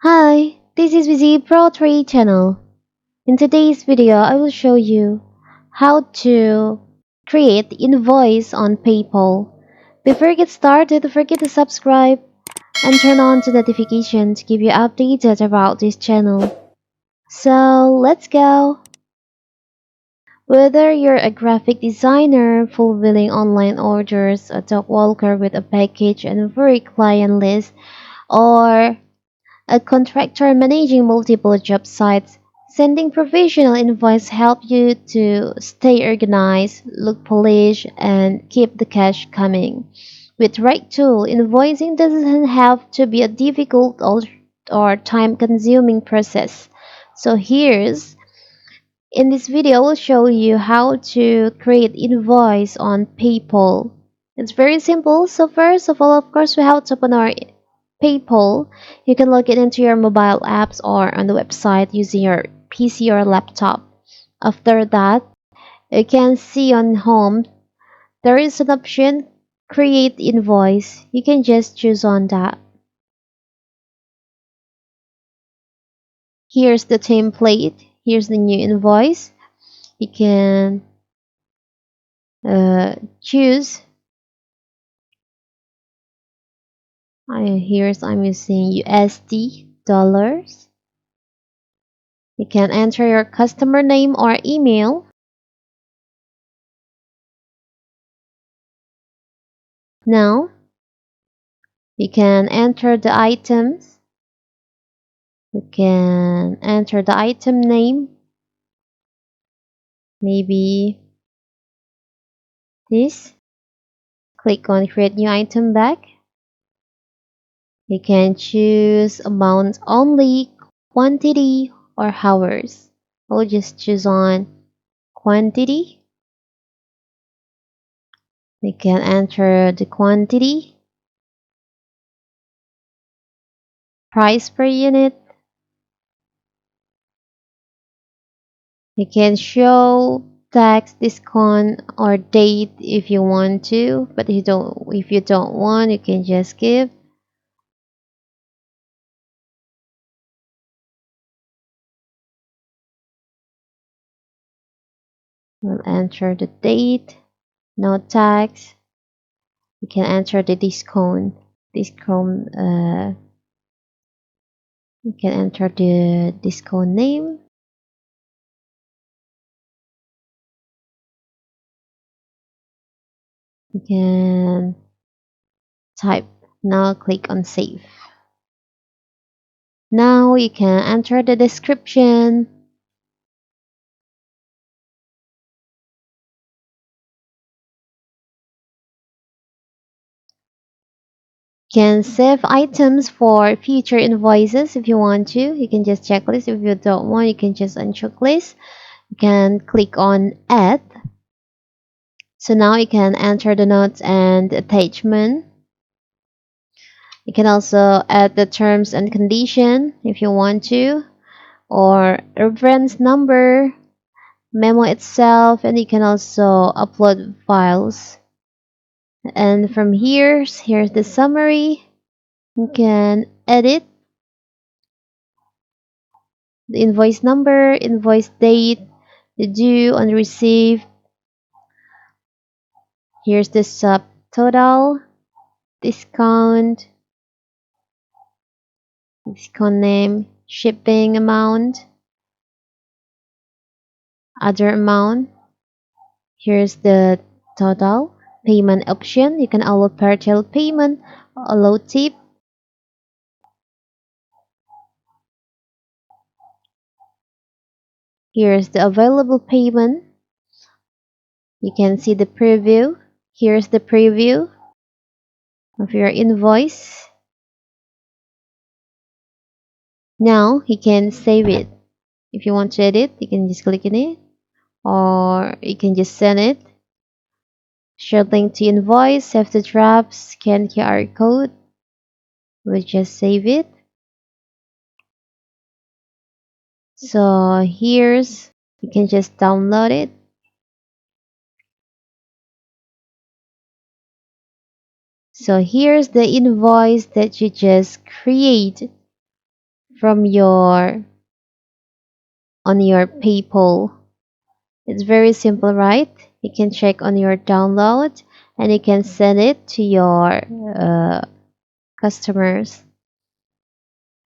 Hi, this is the portray channel. In today's video, I will show you how to create invoice on PayPal. Before you get started, don't forget to subscribe and turn on the notification to give you updates about this channel. So let's go. Whether you're a graphic designer fulfilling online orders, a dog walker with a package and a very client list, or a contractor managing multiple job sites, sending professional invoice help you to stay organized, look polished, and keep the cash coming. With right tool, invoicing doesn't have to be a difficult or time-consuming process. So here's in this video, I will show you how to create invoice on PayPal. It's very simple. So first of all, of course, we have to open our PayPal. You can log it into your mobile apps or on the website using your PC or laptop. After that, you can see on home, there is an option, create invoice. You can just choose on that. Here's the template. Here's the new invoice. You can choose. Here's I'm using USD dollars. You can enter your customer name or email. Now you can enter the items. You can enter the item name. Maybe this. Click on create new item back. You can choose amount only, quantity, or hours. I'll just choose on quantity. You can enter the quantity, price per unit. You can show tax, discount, or date if you want to, but if you don't want, you can just skip. We'll enter the date, no tax. You can enter the discount. You can enter the discount name. You can type. Now click on save. Now you can enter the description. Can save items for future invoices if you want to. You can just checklist. If you don't want, you can just unchecklist. You can click on add. So now you can enter the notes and attachment. You can also add the terms and condition if you want to, or reference number, memo itself, and you can also upload files. And from here's the summary. You can edit the invoice number, invoice date, the due and receive. Here's the subtotal, discount, discount name, shipping amount, other amount. Here's the total, payment option. You can allow partial payment, allow tip. Here's the available payment. You can see the preview. Here's the preview of your invoice. Now you can save it. If you want to edit, you can just click on it, or you can just send it. Share link to invoice, save the draft, scan QR code. We'll just save it. So here's, you can just download it. So here's the invoice that you just create from your on your PayPal. It's very simple, right? You can check on your download and you can send it to your customers.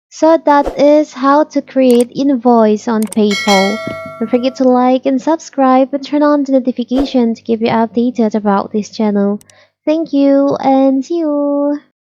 So that is how to create invoice on PayPal. Don't forget to like and subscribe and turn on the notification to keep you updated about this channel. Thank you and see you.